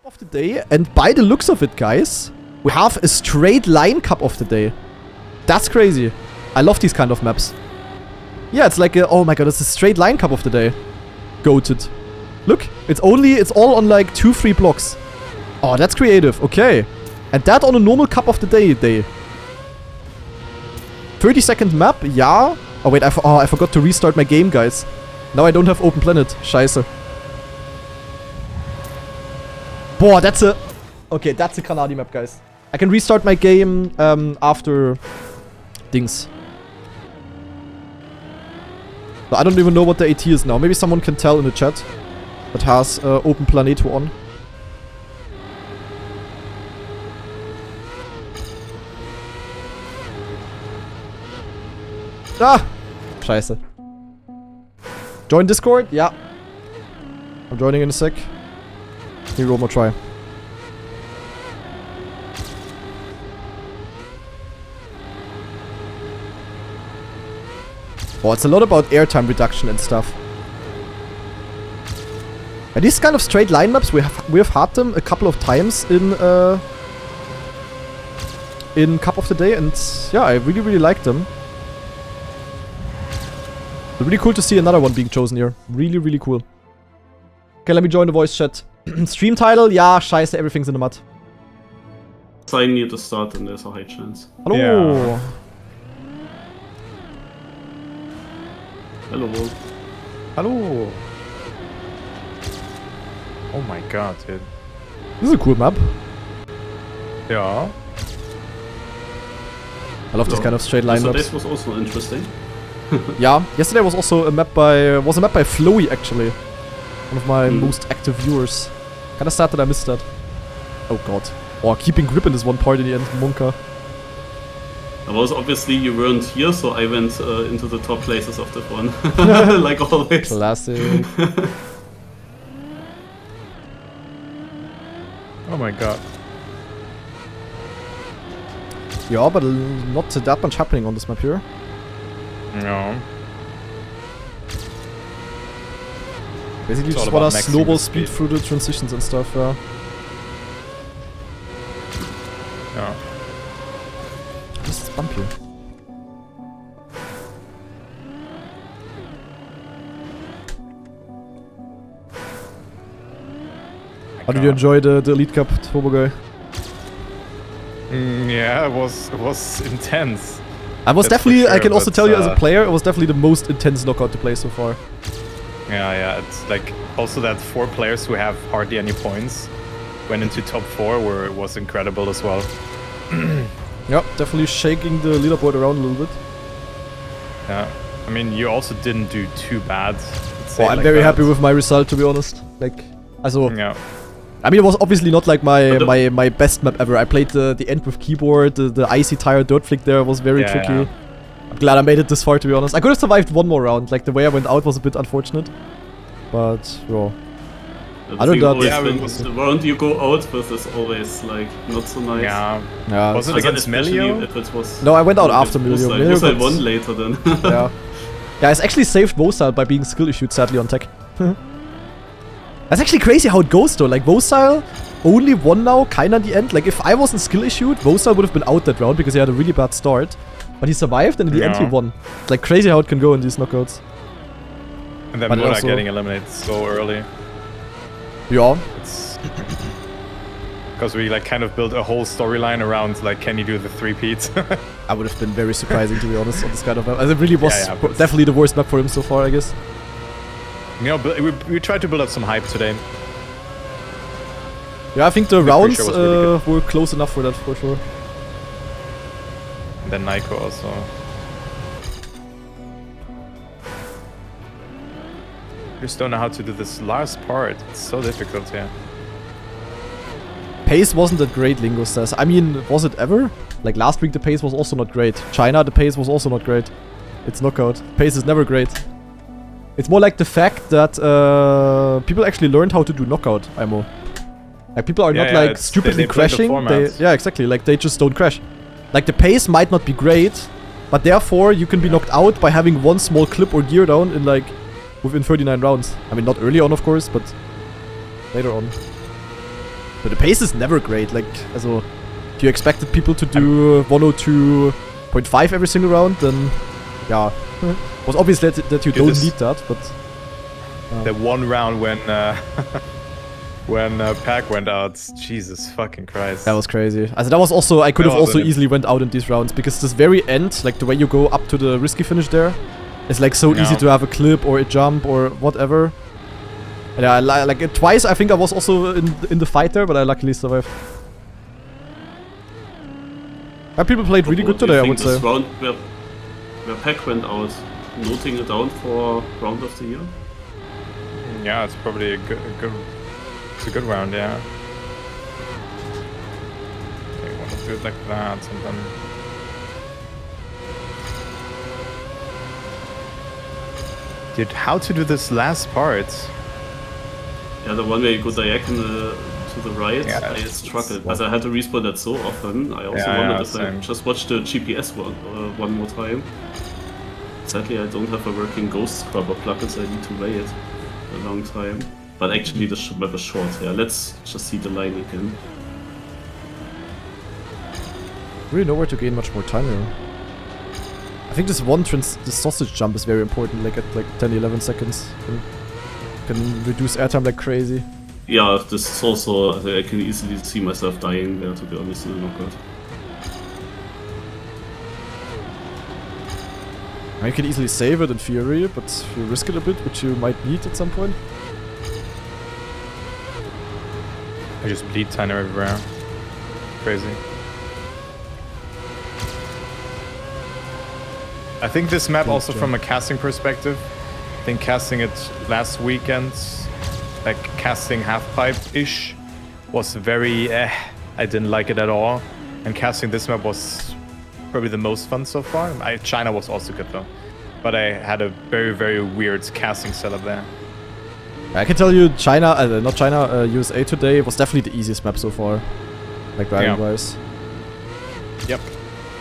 of the day, and by the looks of it, guys, we have a straight line cup of the day. That's crazy. I love these kind of maps. Yeah, it's like a, oh my god, it's a straight line cup of the day. Goated. Look, it's all on like 2-3 blocks. Oh, that's creative. Okay. And that on a normal cup of the day. 30-second map, yeah. Oh wait, I forgot to restart my game, guys. Now I don't have open planet. Scheiße. Boah, that's a... Okay, that's a Kanadi map, guys. I can restart my game after... Dings. So I don't even know what the AT is now. Maybe someone can tell in the chat that has Open Planeto on. Ah! Scheiße. Join Discord? Yeah. I'm joining in a sec. Here, one more try. Oh, it's a lot about airtime reduction and stuff. And these kind of straight line maps, we have had them a couple of times in Cup of the Day, and yeah, I really like them. But really cool to see another one being chosen here. Really cool. Okay, let me join the voice chat. Stream title, yeah, scheiße, everything's in the mud. Sign near the start and there's a high chance. Hello. Yeah. Hello. Hello. Oh my god, dude. This is a cool map. Yeah. I love this kind of straight line maps. This was also interesting. Yeah, yesterday was also a map by Flowy, actually. One of my most active viewers. Kinda sad that I missed that. Oh god. Or keeping grip in this one part in the end, Monka. That was obviously you weren't here, so I went into the top places of that one. Like always. Classic. Oh my god. Yeah, but not that much happening on this map here. No. Basically It's just all wanna about maxing snowball the speed speed. through the transitions and stuff, yeah. Yeah. This is bumpy. How did you enjoy the Elite Cup, Turbo Guy? Yeah, it was intense. I was That's for definitely, I sure, can also but, tell you as a player, it was definitely the most intense knockout to play so far. Yeah, it's like also that 4 players who have hardly any points went into top 4 where it was incredible as well. Yep, definitely shaking the leaderboard around a little bit. Yeah, I mean you also didn't do too bad. Oh, I'm very happy with my result, to be honest. Like, also, Yeah. I mean, it was obviously not like my best map ever. I played the end with keyboard, the icy tire dirt flick there was very tricky. Yeah. I'm glad I made it this far, to be honest. I could have survived one more round. Like, the way I went out was a bit unfortunate. But, yeah. I don't know. Yeah, the round you go out with is always like not so nice. Yeah. Was it against Melio? If it was No, I went out after Melio. I won later then. Yeah. Yeah, it's actually saved Vosile by being skill issued, sadly, on tech. That's actually crazy how it goes, though. Like, Vosile only won now, kinda at the end. Like, if I wasn't skill issued, Vosile would have been out that round because he had a really bad start. But he survived, and in the end he won. It's like crazy how it can go in these knockouts. And then But Mona also- getting eliminated so early. Yeah. It's because we like kind of built a whole storyline around like, can you do the 3-peat? I would have been very surprising, to be honest, on this kind of map. As it really was but- definitely the worst map for him so far, I guess. You know, but we tried to build up some hype today. Yeah, I think the The rounds pre-show was really were close enough for that, for sure. And then Naiko also. Just don't know how to do this last part. It's so difficult, yeah. Pace wasn't that great, Lingo says. I mean, was it ever? Like, last week the pace was also not great. China, the pace was also not great. It's knockout. Pace is never great. It's more like the fact that people actually learned how to do knockout, IMO. Like, people are not like stupidly they play the crashing. format. Yeah, exactly. Like, they just don't crash. Like, the pace might not be great, but therefore you can be knocked out by having one small clip or gear down in like within 39 rounds. I mean, not early on, of course, but later on. But the pace is never great. Like, also, if you expected people to do 102.5 every single round, then yeah, was obvious that you don't need that. But the one round when when Pack went out, Jesus fucking Christ. That was crazy. Also, that was also, I could have also easily went out in these rounds because this very end, like the way you go up to the risky finish there, is like so easy to have a clip or a jump or whatever. And yeah, like twice I think I was also in the fight there, but I luckily survived. People played really good today, I would say. This round where Pack went out, noting it down for round of the year? Yeah, it's probably a good it's a good round, yeah. Okay, want to do it like that and then... Dude, how to do this last part? Yeah, the one where you go diagonal to the right, I struggled. As I had to respawn that so often, I also wondered if I just watch the GPS one more time. Sadly, I don't have a working ghost scrubber plugin, so I need to wait a long time. But actually, the map is short. Yeah, let's just see the line again. Really know where to gain much more time here. I think this this sausage jump is very important, like at like 10-11 seconds. Can reduce airtime like crazy. Yeah, this is also, I can easily see myself dying there, to be honest, in the knockout. You can easily save it in theory, but you risk it a bit, which you might need at some point. I just bleed tiny everywhere. Crazy. I think this map also from a casting perspective, I think casting it last weekend, like casting half-pipe-ish, was very I didn't like it at all. And casting this map was probably the most fun so far. China was also good though. But I had a very, very weird casting setup there. I can tell you China, not China, USA today was definitely the easiest map so far. Like driving-wise. Yep,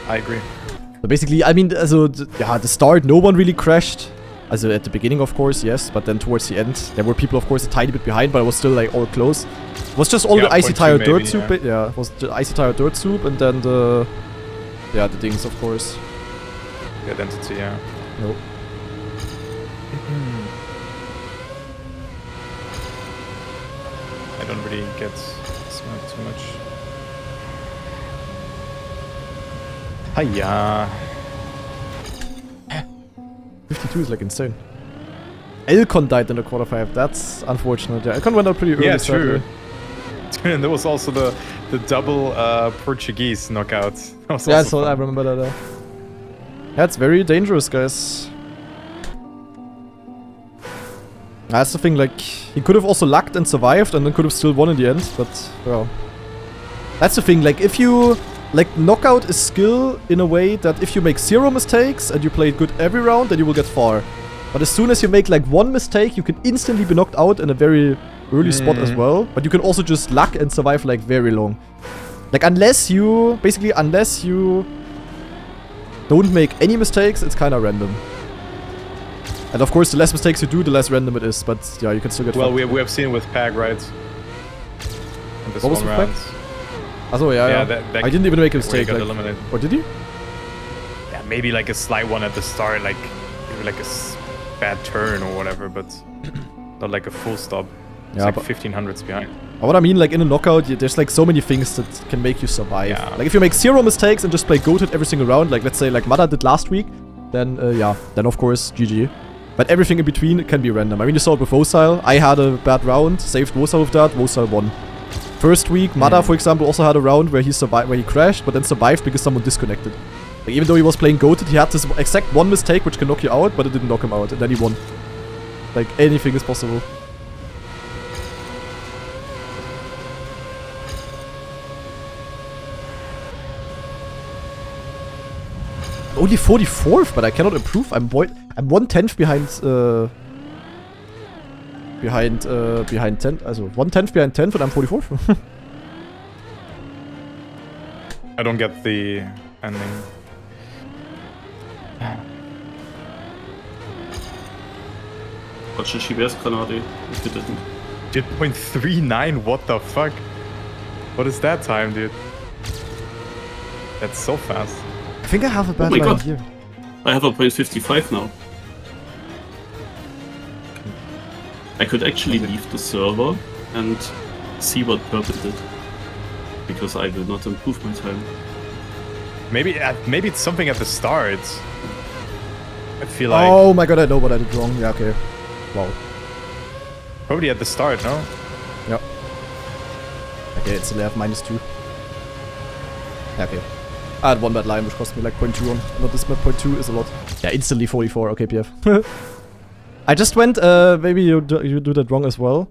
I agree. So basically, I mean, also, the start, no one really crashed. Also at the beginning, of course, yes, but then towards the end, there were people, of course, a tiny bit behind, but it was still like all close. It was just all the icy tire dirt soup. Yeah, it was the icy tire dirt soup, and then the things, of course. The identity, yeah. Nope. I don't really get smoked too much. Hiya. 52 is like insane. Elcon died in the quarter-5. That's unfortunate. Yeah, Elcon went out pretty early. Yeah, true. And there was also the double Portuguese knockout. Yeah, I remember that. Yeah, it's very dangerous, guys. That's the thing, like, he could have also lucked and survived and then could have still won in the end, but, well. That's the thing, like, if you... Like, knockout is skill in a way that if you make 0 mistakes and you play good every round, then you will get far. But as soon as you make, like, 1 mistake, you can instantly be knocked out in a very early spot as well. But you can also just luck and survive, like, very long. Like, unless you don't make any mistakes, it's kind of random. And of course, the less mistakes you do, the less random it is. But yeah, you can still get. Well, we have seen with Pag, right? In this what was one with round. Pag? Also, yeah. That I didn't even make a mistake. Got like, eliminated. Or did you? Yeah, maybe like a slight one at the start, like maybe like a bad turn or whatever, but not like a full stop. It's like 1500s behind. What I mean, like in a knockout, there's like so many things that can make you survive. Yeah. Like if you make 0 mistakes and just play goated every single round, like let's say like Mada did last week, then then of course GG. But everything in between can be random. I mean, you saw it with Vosal. I had a bad round, saved Vosal with that, Vosal won. First week, Mada, for example, also had a round where he survived, where he crashed, but then survived because someone disconnected. Like, even though he was playing goated, he had this exact 1 mistake which can knock you out, but it didn't knock him out, and then he won. Like, anything is possible. Only 44th, but I cannot improve. I'm 1/10 behind 10. Also 1/10 behind 10th, and I'm 44th. I don't get the ending. Watch the GPS Granate if you didn't. Did .39? What the fuck? What is that time, dude? That's so fast. I think I have a bad my line God. here. I have a 0.55 now. I could actually leave the server and see what Purple did. Because I will not improve my time. Maybe it's something at the start. I feel like... Oh my god, I know what I did wrong. Yeah, okay. Wow. Probably at the start, no? Yep. Okay, it's still have -2. Yeah, okay. I had one bad line, which cost me like 0.2 on. Not this map, 0.2 is a lot. Yeah, instantly 44. Okay, PF. I just went, maybe you do that wrong as well.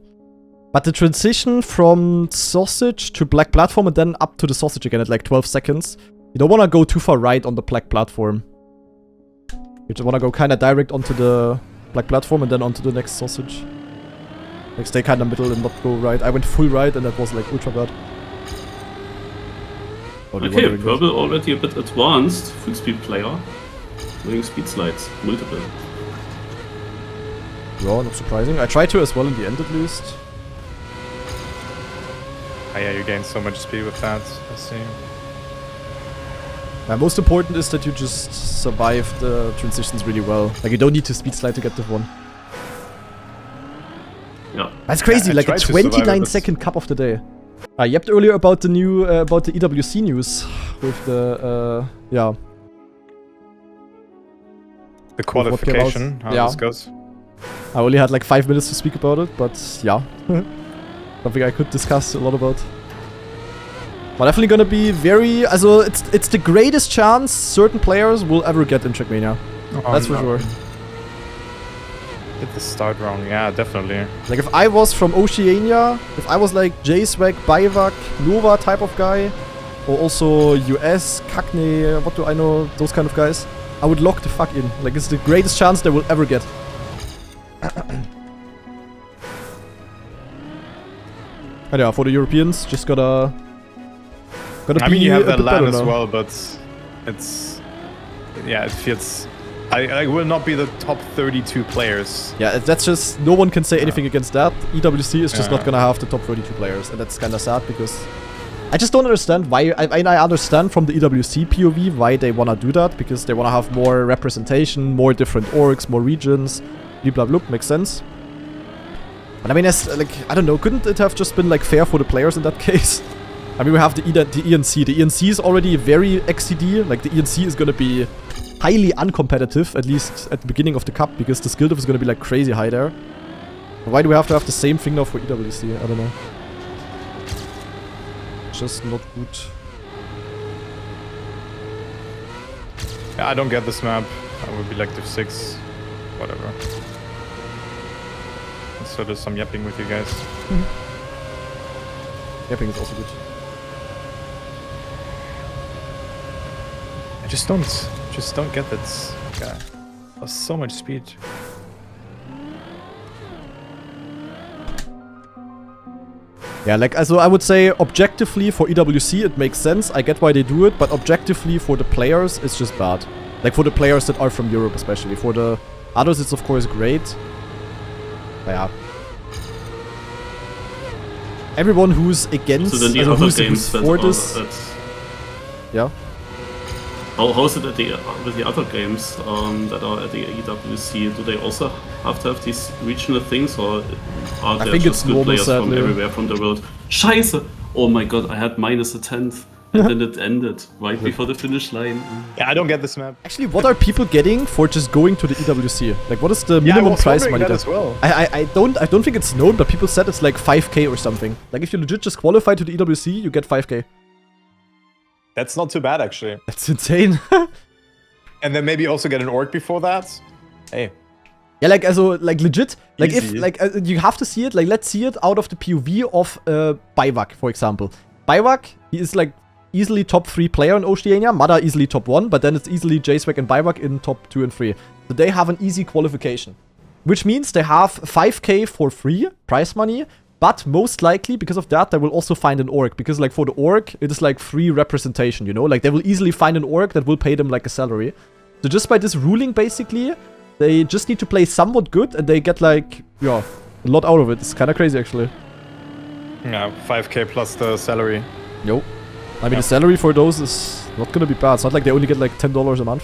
But the transition from sausage to black platform and then up to the sausage again at like 12 seconds. You don't want to go too far right on the black platform. You just want to go kind of direct onto the black platform and then onto the next sausage. Like stay kind of middle and not go right. I went full right and that was like ultra bad. Okay, Purple already a bit advanced. Full speed player. Doing speed slides. Multiple. Yeah, not surprising. I tried to as well in the end at least. Oh yeah, you gain so much speed with that. I see. Most important is that you just survive the transitions really well. Like you don't need to speed slide to get the one. Yeah. That's crazy, Yeah, like a 29-second cup of the day. I yapped earlier about the new, about the EWC news. With the, yeah. The qualification, how yeah. this goes. I only had like 5 minutes to speak about it, but yeah. Something I could discuss a lot about. But definitely gonna be very... Also, it's the greatest chance certain players will ever get in TrackMania. That's for sure. Did the start wrong, yeah, definitely. Like if I was from Oceania, if I was like J-Swag, Bivak, Nova type of guy, or also US, Cagney, what do I know, those kind of guys, I would lock the fuck in. Like it's the greatest chance they will ever get. And yeah, for the Europeans, just gotta I be mean, you have that bit LAN better as now. well, but it's... Yeah, it feels... I will not be the top 32 players. Yeah, that's just... No one can say anything against that. EWC is just not gonna have the top 32 players, and that's kinda sad, because... I just don't understand why... I understand from the EWC POV why they wanna do that, because they wanna have more representation, more different orgs, more regions, blah blah blah, makes sense. But I mean, as, like, I don't know, couldn't it have just been, like, fair for the players in that case? I mean, we have the ENC. The ENC is already very XCD. Like, the ENC is gonna be highly uncompetitive, at least at the beginning of the cup, because the skill diff is gonna be, like, crazy high there. Why do we have to have the same thing now for EWC? I don't know. Just not good. Yeah, I don't get this map. I would be like div 6. Whatever. So there's some yapping with you guys. Yapping is also good. I just don't get that guy. Has so much speed. Yeah, like, also I would say objectively for EWC it makes sense. I get why they do it, but objectively for the players it's just bad. Like for the players that are from Europe especially. For the others it's of course great. But yeah. Everyone who's against, so then the other who's games for this... Yeah. How is it at with the other games that are at the EWC? Do they also have to have these regional things, or are there just good players from everywhere from the world? Scheiße! Oh my god, I had -10th, and then it ended right before the finish line. Yeah, I don't get this map. Actually, what are people getting for just going to the EWC? Like, what is the minimum prize money? That as well. I don't think it's known, but people said it's like 5k or something. Like, if you legit just qualify to the EWC, you get 5k. That's not too bad, actually. That's insane. And then maybe also get an org before that. Hey. Yeah, like, also, like, legit. Like, Easy. if, like, you have to see it. Like, let's see it out of the POV of Bivak, for example. Bivak, he is, like, easily top 3 player in Oceania. Mada easily top 1, but then it's easily J-Swag and Bivak in top 2 and 3. So they have an easy qualification. Which means they have 5k for free prize money. But most likely, because of that, they will also find an org. Because, like, for the org, it is, like, free representation, you know? Like, they will easily find an org that will pay them, like, a salary. So just by this ruling, basically, they just need to play somewhat good, and they get, like, yeah, a lot out of it. It's kind of crazy, actually. Yeah, 5k plus the salary. Yo. I mean, the salary for those is not gonna be bad. It's not like they only get like $10 a month.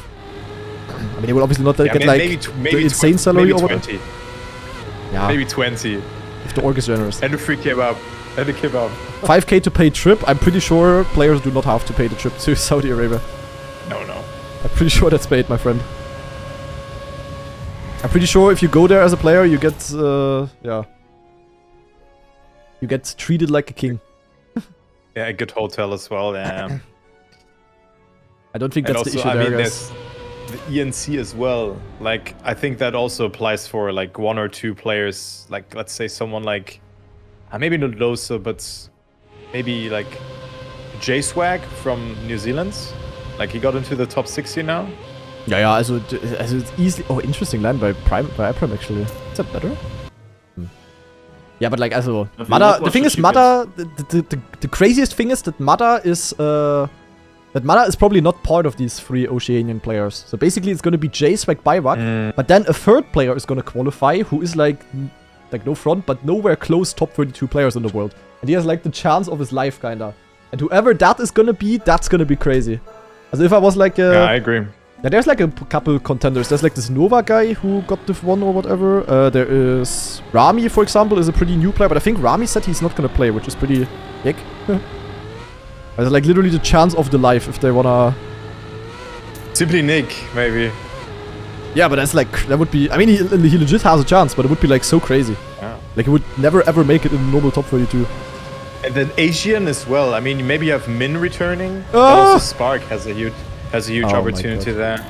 I mean, they will obviously not get like the insane salary or whatever. Yeah. Maybe 20. If the org is generous. And a free kebab. And a kebab. 5k to pay trip. I'm pretty sure players do not have to pay the trip to Saudi Arabia. No. I'm pretty sure that's paid, my friend. I'm pretty sure if you go there as a player, you get, yeah. You get treated like a king. Yeah, a good hotel as well, yeah. I don't think that's also, the issue there, there's the ENC as well. Like, I think that also applies for like 1 or 2 players. Like, let's say someone like, maybe not Loso, but maybe like J-Swag from New Zealand. Like, he got into the top 60 now. Yeah, also it's easily... Oh, interesting land by Prime actually. Is that better? Yeah, but like, also... Mada, the thing is, Mada... The craziest thing is that Mada is... that Mada is probably not part of these 3 Oceanian players. So basically, it's gonna be J-Swag Bivak, but then a 3rd player is gonna qualify, who is like no front, but nowhere close top 32 players in the world. And he has like the chance of his life, kinda. And whoever that is gonna be, that's gonna be crazy. Also if I was like... yeah, I agree. Yeah, there's like a couple contenders. There's like this Nova guy who got Div 1 or whatever. There is... Rami, for example, is a pretty new player, but I think Rami said he's not gonna play, which is pretty big. There's like literally the chance of the life if they wanna... Simply Nick, maybe. Yeah, but that's like... That would be... I mean, he legit has a chance, but it would be like so crazy. Yeah. Like, he would never ever make it in the normal top 32. And then Asian as well. I mean, maybe you have Min returning. But also Spark has a huge opportunity there.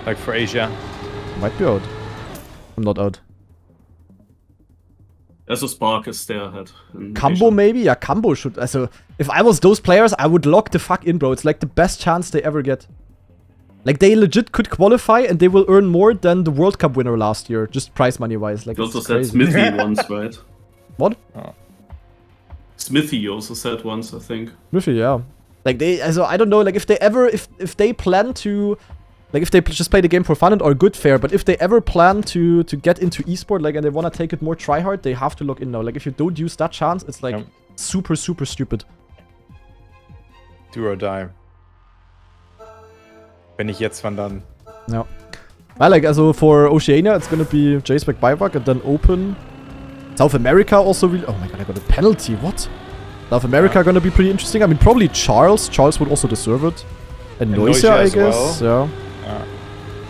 Like for Asia. Might be out. I'm not out. Also Spark is there ahead. Cambo maybe? Yeah, Cambo should... Also, if I was those players, I would lock the fuck in, bro. It's like the best chance they ever get. Like, they legit could qualify and they will earn more than the World Cup winner last year. Just prize money-wise. Like, you also said Smithy once, right? What? Oh. Smithy you also said once, I think. Smithy, yeah. Like, they... Also, I don't know, like, if they ever... If they plan to... Like, if they just play the game for fun and are good, fair. But if they ever plan to get into esport, like, and they want to take it more try-hard, they have to look in now. Like, if you don't use that chance, it's, like, super, super stupid. Do or die. Wenn nicht jetzt, wann dann? Ja. Well, like, also for Oceania, it's gonna be J-Spec Bivak and then Open. South America also really... Oh my god, I got a penalty, what? South America gonna be pretty interesting. I mean, probably Charles. Charles would also deserve it. And Noisia, I guess. Well. Yeah.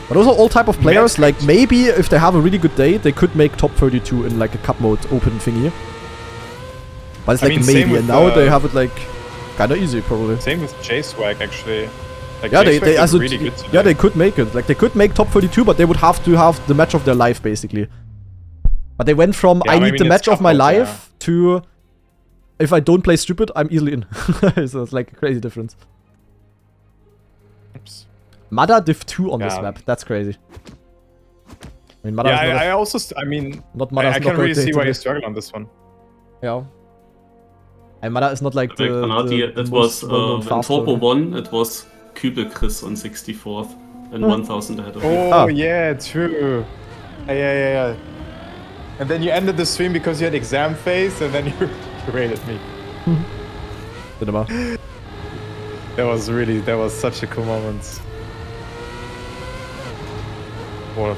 But those are all type of players. Like, maybe if they have a really good day, they could make top 32 in, like, a cup mode open thingy. But it's like maybe, and now they have it, like, kinda easy, probably. Same with J-Swag, actually. Like, yeah, they also, really good today. Yeah, they could make it. Like, they could make top 32, but they would have to have the match of their life, basically. But they went from, I need the match of my life, to, if I don't play stupid, I'm easily in. So it's like a crazy difference. Oops. Mada Div 2 on this map. That's crazy. I mean, Mada I mean, not Mada's I can really see why you struggle on this one. Yeah. And Mada is not like the it was in Turbo 1, it was Kübel Chris on 64th and 1000 ahead of you. Oh, yeah, true. Yeah. And then you ended the stream because you had exam phase, and then you rated me. Cinema. That was such a cool moment. One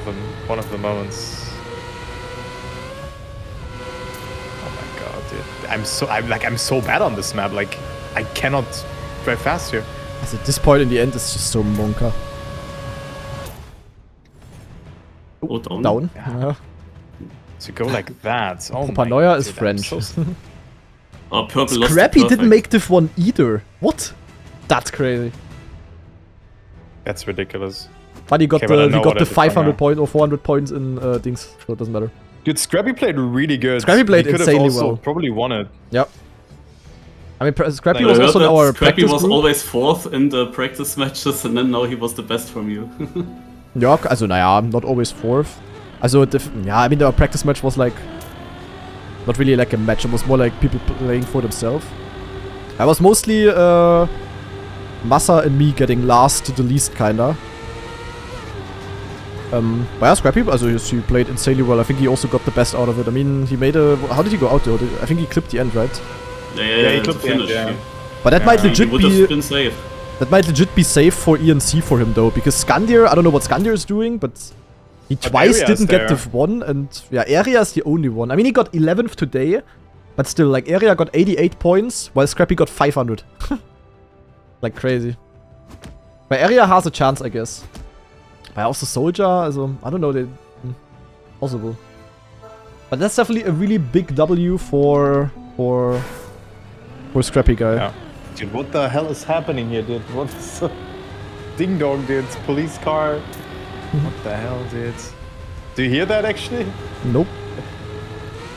of the moments. Oh my god, dude. I'm so bad on this map. Like, I cannot drive fast here. Also, this point in the end is just so monka. Oh, down. Down. Yeah. To go like that. Oh Paranoia is French. Oh, Purple lost. Scrappy didn't make Div 1 either. What? That's crazy. That's ridiculous. But he got the 500 point or 400 points in things, so it doesn't matter. Dude, Scrappy played really good. Scrappy played insanely well. Probably won it. Yep. I mean, Scrappy was also in our Scrappy practice was group. always 4th in the practice matches, and then now he was the best from you. Ja, also naja, not always 4th. Also, yeah, I mean, our practice match was like... Not really like a match, it was more like people playing for themselves. I was mostly Massa and me getting last to the least, kinda. But yeah, Scrappy, also he played insanely well. I think he also got the best out of it. I mean, he made a... How did he go out though? I think he clipped the end, right? Yeah, he clipped the end, yeah. But that might legit be... Been safe. That might legit be safe for ENC for him though, because Skandir, I don't know what Skandir is doing, but he twice didn't get the one, and yeah, Area is the only one. I mean, he got 11th today, but still, like, Area got 88 points, while Scrappy got 500. Like, crazy. But Area has a chance, I guess. But also Soldier, also, I don't know, possible. But that's definitely a really big W for Scrappy guy. Yeah. Dude, what the hell is happening here, dude? What's ding dong, dude? Police car. What the hell, dude? Do you hear that actually? Nope.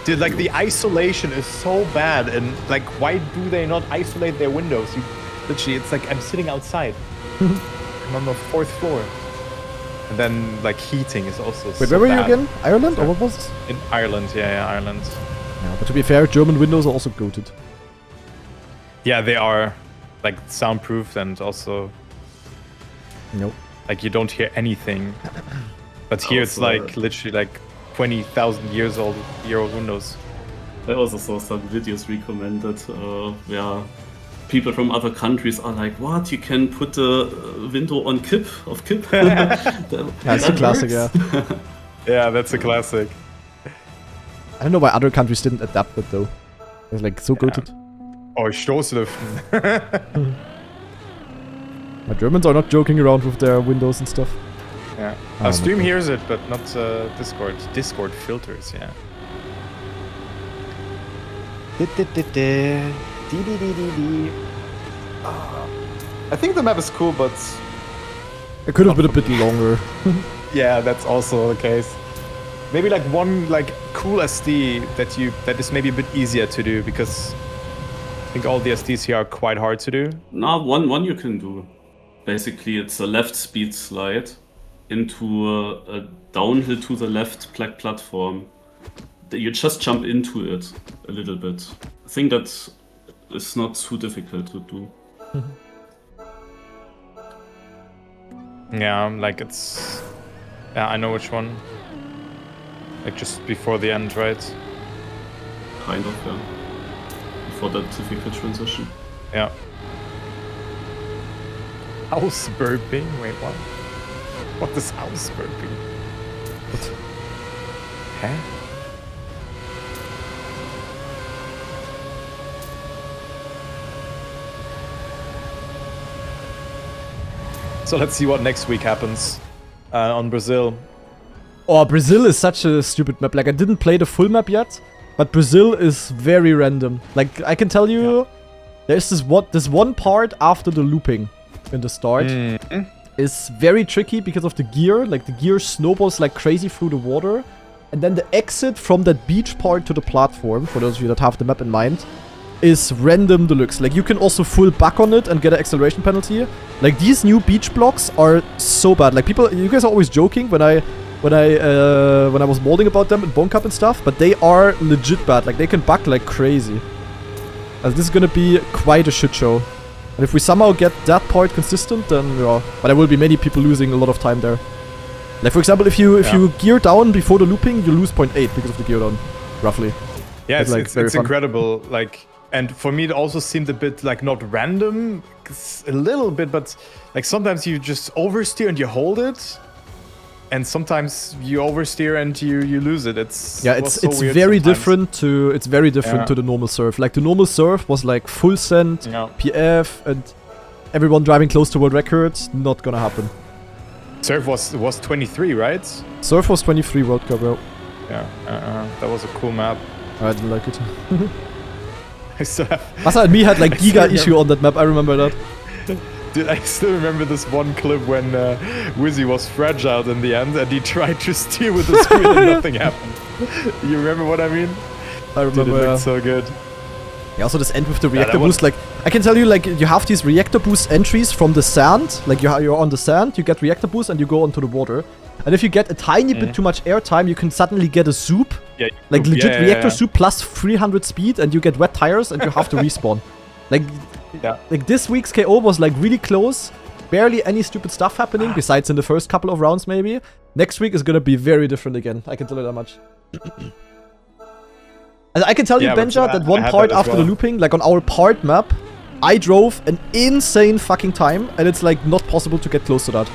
Dude, like the isolation is so bad, and like, why do they not isolate their windows? You literally, it's like I'm sitting outside. I'm on the 4th floor. And then like heating is also Wait, where were you again? Ireland? Or what was it? In Ireland, yeah, Ireland. Yeah, but to be fair, German windows are also goated. Yeah, they are like soundproof and also nope. Like you don't hear anything. But here it's like literally like 20,000 years old windows. I also saw some videos recommended. Yeah, people from other countries are like, "What? You can put the window on kip?" Yeah, that's a classic. Yeah. Yeah, that's a classic. I don't know why other countries didn't adapt it though. It's like so goated. Oh, Stoßlüften. My Germans are not joking around with their windows and stuff. Yeah. Stream hears it, but not Discord. Discord filters, yeah. I think the map is cool, but... It could have been a bit longer. Yeah, that's also the case. Maybe like one like cool SD that is maybe a bit easier to do, because I think all the SDs here are quite hard to do. No, one you can do. Basically, it's a left speed slide into a downhill to the left platform. You just jump into it a little bit. I think that is not too difficult to do. Yeah, like it's... Yeah, I know which one. Like just before the end, right? Kind of, yeah. Before that difficult transition. Yeah. House burping? Wait, what? What is house burping? What? Huh? So let's see what next week happens on Brazil. Oh, Brazil is such a stupid map. Like, I didn't play the full map yet, but Brazil is very random. Like, I can tell you, there's this one part after the looping in the start is very tricky because of the gear. Like, the gear snowballs like crazy through the water. And then the exit from that beach part to the platform, for those of you that have the map in mind, is random deluxe. Like, you can also full back on it and get an acceleration penalty. Like, these new beach blocks are so bad. Like, you guys are always joking when I was molding about them in Bone Cup and stuff, but they are legit bad. Like, they can back like crazy. This is gonna be quite a shit show. And if we somehow get that part consistent, then yeah. But there will be many people losing a lot of time there. Like, for example, if you gear down before the looping, you lose 0.8 because of the gear down, roughly. Yeah, it's incredible. Like, and for me, it also seemed a bit like not random, a little bit, but like sometimes you just oversteer and you hold it. And sometimes you oversteer and you lose it. It's very different to the normal surf. Like, the normal surf was like full send, PF, and everyone driving close to world record. Not gonna happen. Surf was 23, right? Surf was 23 World Cup, bro. Yeah, that was a cool map. I didn't like it. Masa and me had like giga issue on that map. I remember that. Dude, I still remember this one clip when Wizzy was fragile in the end and he tried to steer with the screen and nothing happened. You remember what I mean? I remember. Dude, it looked so good. Yeah, also this end with the reactor boost. Like, I can tell you, like, you have these reactor boost entries from the sand. Like, you're on the sand, you get reactor boost and you go onto the water. And if you get a tiny bit too much airtime, you can suddenly get a soup. Yeah, like, legit reactor soup plus 300 speed and you get wet tires and you have to respawn. Like, this week's KO was like really close, barely any stupid stuff happening, besides in the first couple of rounds maybe. Next week is gonna be very different again. I can tell you that much. I can tell you, Benja, that one part after the looping, like on our part map, I drove an insane fucking time, and it's like not possible to get close to that.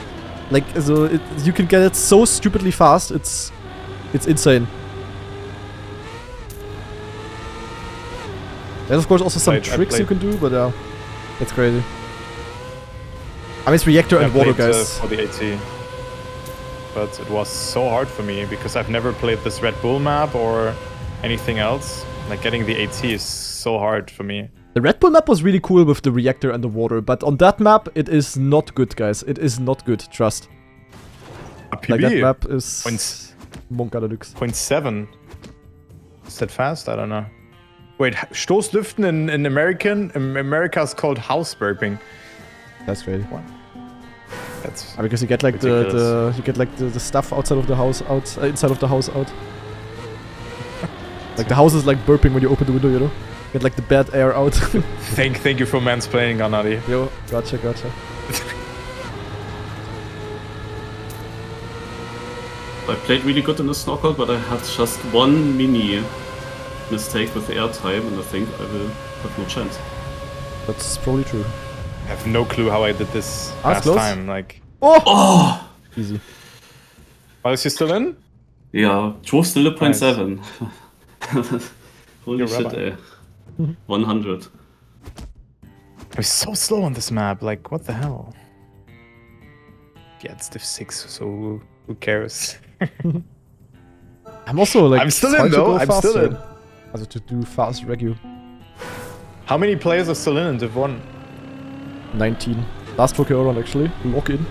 Like, so you can get it so stupidly fast, it's insane. There's of course also some tricks you can do, but it's crazy. I mean, it's reactor and water, guys. For the AT. But it was so hard for me because I've never played this Red Bull map or anything else. Like, getting the AT is so hard for me. The Red Bull map was really cool with the reactor and the water, but on that map, it is not good, guys. It is not good, trust. Like, that map is Monka Deluxe. 0.7. Is that fast? I don't know. Wait, Stoßlüften in America is called house burping. That's crazy. What? That's because you get like the stuff outside of the house inside of the house out. Like the house is like burping when you open the window, you know? Get like the bad air out. Thank you for mansplaining, Ganadi. Yo, gotcha. I played really good in the knockout, but I had just one mini mistake with the airtime, and I think I will have no chance. That's probably true. I have no clue how I did this last time. Like, oh! Easy. Oh, is he still in? Yeah, drove still at 0.7. Holy You're shit, eh. 100. I'm so slow on this map. Like, what the hell? Yeah, it's div 6, so who cares? I'm also like. I'm still in though. I'm still in. Also to do fast regu. How many players are still in div 1? 19. Last Tokyo round actually. Lock in.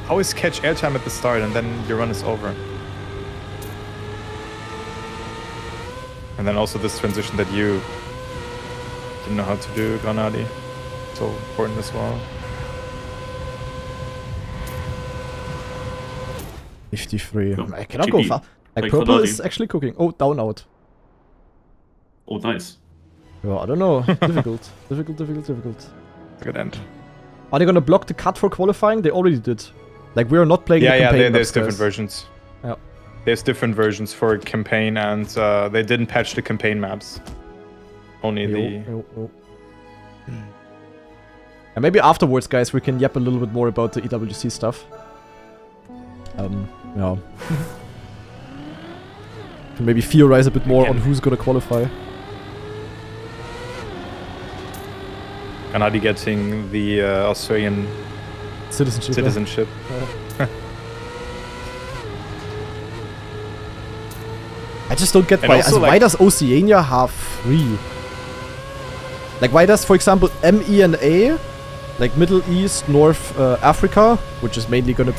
Always catch airtime at the start and then your run is over. And then also this transition that you didn't know how to do, Granadi. So important as well. 53. No, I cannot go far. Like purple is actually cooking. Oh, down out. Oh, nice. Yeah, I don't know. Difficult. Difficult. Good end. Are they gonna block the cut for qualifying? They already did. Like, we are not playing the campaign there's maps, different guys. versions. Yeah. There's different versions for campaign, and they didn't patch the campaign maps. Only Yo. And maybe afterwards, guys, we can yap a little bit more about the EWC stuff. Yeah. Can maybe theorize a bit more on who's gonna qualify. Granadi getting the Australian citizenship. I just don't get why. Why does Oceania have 3? Like, why does, for example, MENA, like Middle East, North Africa, which is mainly gonna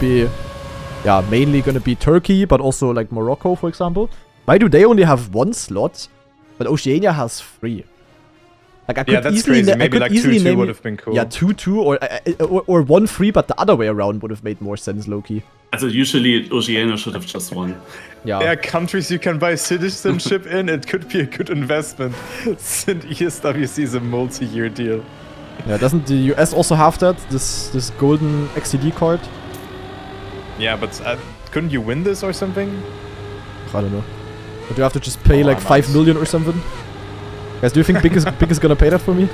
be Turkey, but also like Morocco, for example. Why do they only have 1 slot, but Oceania has 3? Like, I could that's easily, crazy. Maybe like 2-2 would have been cool. Yeah, 2-2 or 1-3, but the other way around would have made more sense, low-key. Also usually Oceania should have just won. Yeah. There are countries you can buy citizenship in. It could be a good investment. Since ESWC is a multi-year deal. Yeah, doesn't the US also have that? This golden XCD card? Yeah, but couldn't you win this or something? I don't know. But you have to just pay like 5 million or something? Guys, do you think Big is gonna pay that for me?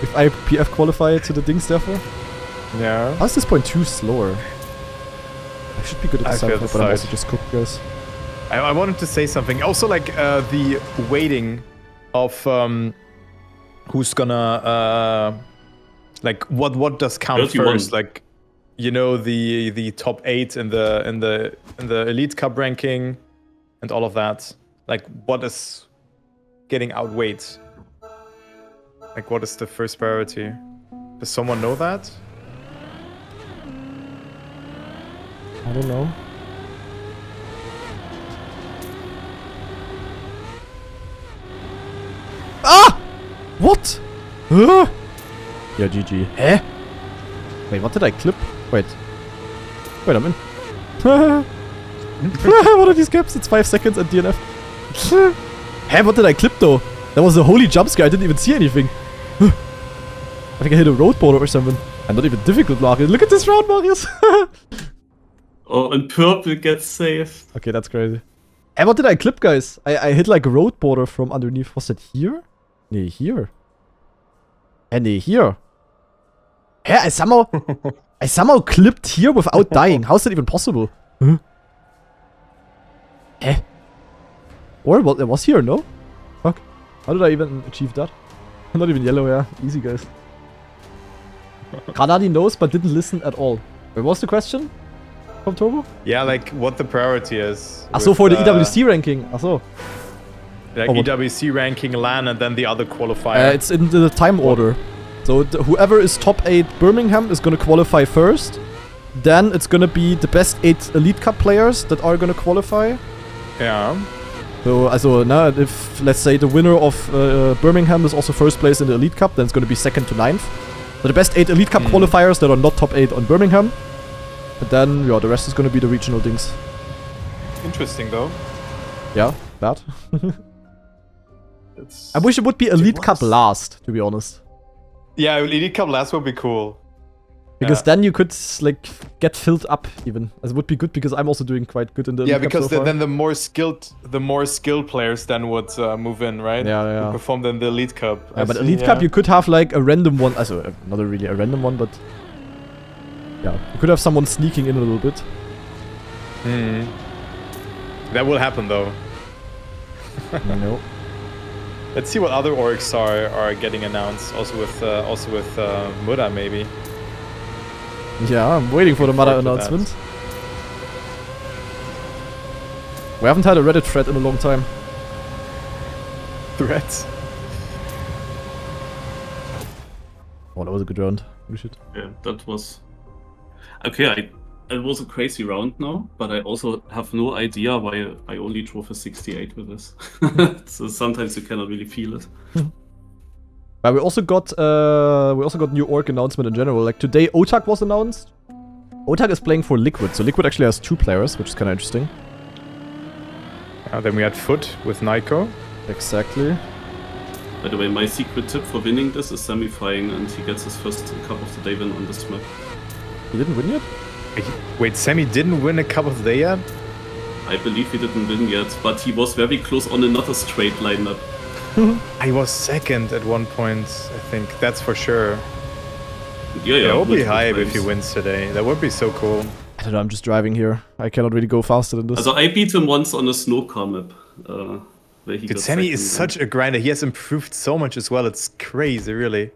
If I PF qualify to the Dings therefore? Yeah. How is this point 2 slower? I should be good at the side, but I'm also just cooked, guys. I wanted to say something. Also, like the weighting of who's gonna like what does count 31. first? Like, you know, the top 8 in the Elite Cup ranking and all of that. Like, what is getting outweighed? Like, what is the first priority? Does someone know that? I don't know. Ah! What? Huh? Yeah, GG. Hä? Wait, what did I clip? Wait, I'm in. What are these gaps? It's 5 seconds and DNF. Hey, what did I clip though? That was a holy jump scare. I didn't even see anything. I think I hit a road border or something. And not even difficult, Marius. Look at this round, Marius. Oh, and purple gets saved. Okay, that's crazy. Hey, what did I clip, guys? I hit like a road border from underneath. Was it here? Nee, here. Nee, here. Hey, I somehow clipped here without dying. How is that even possible? Huh? Eh? Or well, it was here, no? Fuck. How did I even achieve that? Not even yellow, yeah. Easy, guys. Granadi knows, but didn't listen at all. What was the question from Turbo? Yeah, like what the priority is. So for the EWC ranking. So. Like EWC ranking, LAN, and then the other qualifier. It's in the time order. So whoever is top 8 Birmingham is gonna qualify first. Then it's gonna be the best 8 Elite Cup players that are gonna qualify. Yeah. So, if let's say the winner of Birmingham is also first place in the Elite Cup, then it's gonna be 2nd to 9th. So the best 8 Elite Cup qualifiers that are not top 8 on Birmingham. And then, yeah, the rest is gonna be the regional things. Interesting, though. Yeah, that. I wish it would be Elite Cup last, to be honest. Yeah, Elite Cup last would be cool. Because then you could like get filled up even. As it would be good because I'm also doing quite good in the Elite Cup because so far. then the more skilled players then would move in, right? Yeah. Who perform in the Elite Cup. Yeah, but Elite Cup you could have like a random one. Also, not really a random one, but yeah, you could have someone sneaking in a little bit. That will happen though. No. Let's see what other orgs are getting announced. Also with Muda maybe. Yeah, I'm waiting for the Mother announcement. We haven't had a Reddit thread in a long time. Threads? Oh, that was a good round. Holy shit. Yeah, that was... Okay, it was a crazy round now, but I also have no idea why I only drove a 68 with this. So sometimes you cannot really feel it. But we also got new org announcement in general. Like today, Otak was announced. Otak is playing for Liquid, so Liquid actually has 2 players, which is kind of interesting. Then we had Foot with Nico. Exactly. By the way, my secret tip for winning this is semifying, and he gets his first Cup of the Day win on this map. He didn't win yet? Wait, Sammy didn't win a Cup of the Day yet? I believe he didn't win yet, but he was very close on another straight lineup. I was 2nd at one point, I think. That's for sure. Yeah, it would be hype if he wins today. That would be so cool. I don't know, I'm just driving here. I cannot really go faster than this. So I beat him once on a snow car map. Where he Dude, Sammy is such a grinder. He has improved so much as well. It's crazy, really.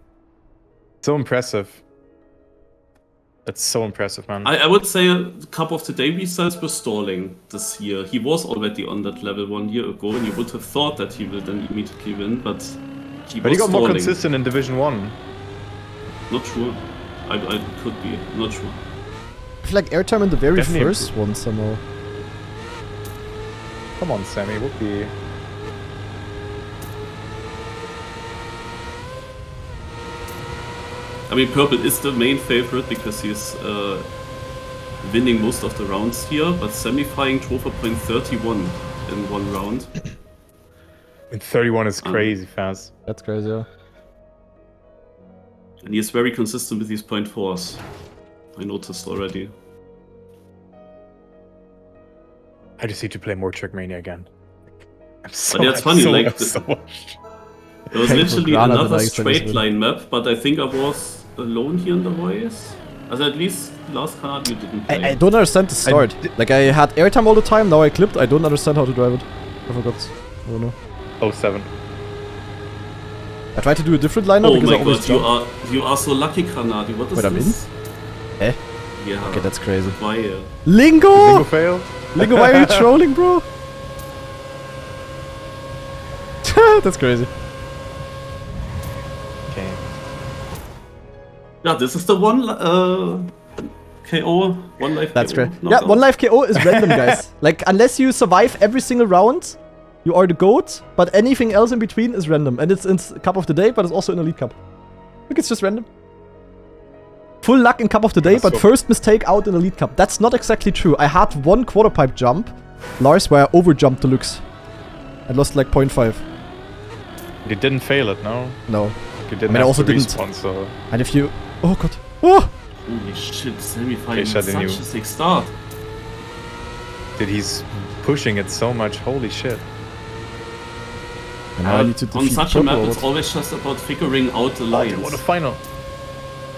So impressive. That's so impressive, man. I would say Cup of the Day results were stalling this year. He was already on that level 1 year ago, and you would have thought that he will then immediately win, but he got stalling. More consistent in Division 1. Not sure. I could be. Not sure. I feel like airtime in the very Definitely first one somehow. Come on, Sammy. Would be... I mean, Purple is the main favorite because he's winning most of the rounds here, but semifying drove a point 31 in 1 round. And 31 is crazy fast. That's crazy, yeah. And he is very consistent with these point 4s. I noticed already. I just need to play more TrackMania again. But yeah, it's funny, like... There was literally another straight line map, but I think I was alone here in the voice. As at least last card you didn't play. I don't understand the start. Like I had airtime all the time, now I clipped. I don't understand how to drive it. I forgot. I don't know. 07. I tried to do a different lineup because I always jump. Oh my god, you are so lucky, Granadi. What is this? I'm in? Yeah. Okay, that's crazy. Why? Lingo! Lingo fail? Lingo, why are you trolling, bro? That's crazy. Okay. Yeah, this is the one KO, 1 life That's KO. great. Yeah, 1 life KO is random, guys. Like, unless you survive every single round, you are the GOAT, but anything else in between is random. And it's in Cup of the Day, but it's also in Elite Cup. Look, it's just random. Full luck in Cup of the Day, but first mistake out in Elite Cup. That's not exactly true. I had 1 quarter pipe jump, Lars, where I overjumped the Lux. I lost like 0.5. You didn't fail it, no? No. You didn't I mean, I also didn't. Respawn, so... And if you... Oh god. Oh! Holy shit, semi-final, Okay, such a sick start. Dude, he's pushing it so much, holy shit. And now I need to on defeat such a purple, map, or it's what? always just about figuring out the lines. What a final.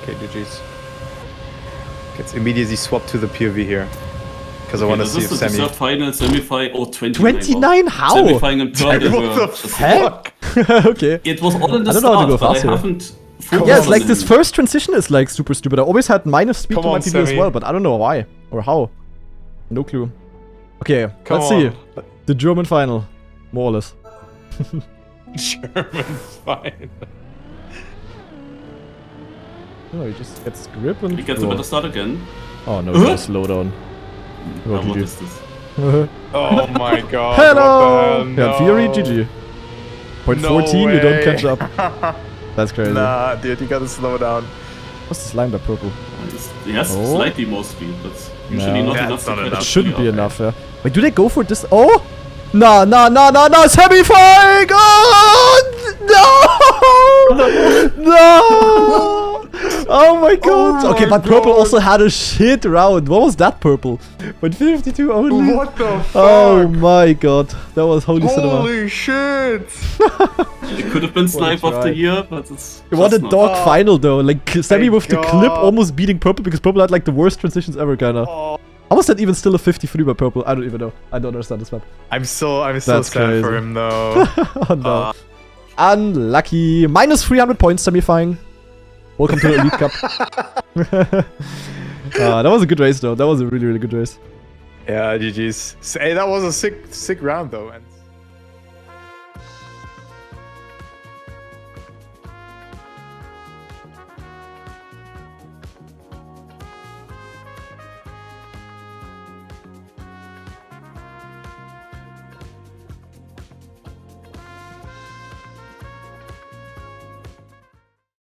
Okay, GG's. Gets immediately swapped to the POV here. Because I want to see if This is the Sammy... third final, semi-final, or 29. 29? How? Semi-final and purple What were the just- fuck? Okay. It was all in the I don't know how to go start, but I faster. haven't... Yeah, it's like this first transition is like super stupid. I always had minus speed Come to my on, PB as Sammy. well, but I don't know why. Or how. No clue. Okay, Come let's on. see. The German final. More or less. German fine. No, he just gets grip and... He gets a better start again. Oh no, he slow down. Oh, What GG. is this? Oh my god. Hello! What the Yeah, hell? Fury, No. GG. Point No 14, you don't way. catch up. That's crazy. Nah, dude, you gotta slow down. What's this line by purple? He has Oh. slightly more speed, but usually No. not Yeah, enough it's to not catch enough. It shouldn't be up. enough, yeah. Wait, do they go for this? Oh! No, no, no, no, no! Semi-final! Oh! No! No! Oh my god! Oh okay, my but purple God. also had a shit round. What was that purple? But 52 only? What the fuck? Oh my god. That was holy cinema. Holy shit! It could have been Snipe of the try. Year, but it's What a just not. dog final though. Like Sammy Thank with the God. clip almost beating purple because purple had like the worst transitions ever kinda. Oh. How was that even still a 53 by purple? I don't even know. I don't understand this map. I'm so That's sad crazy. for him though. Oh no. Unlucky. Minus 300 points semi-fine. Welcome to the Elite Cup. That was a good race though. That was a really, really good race. Yeah, GG's. Hey, that was a sick round though. And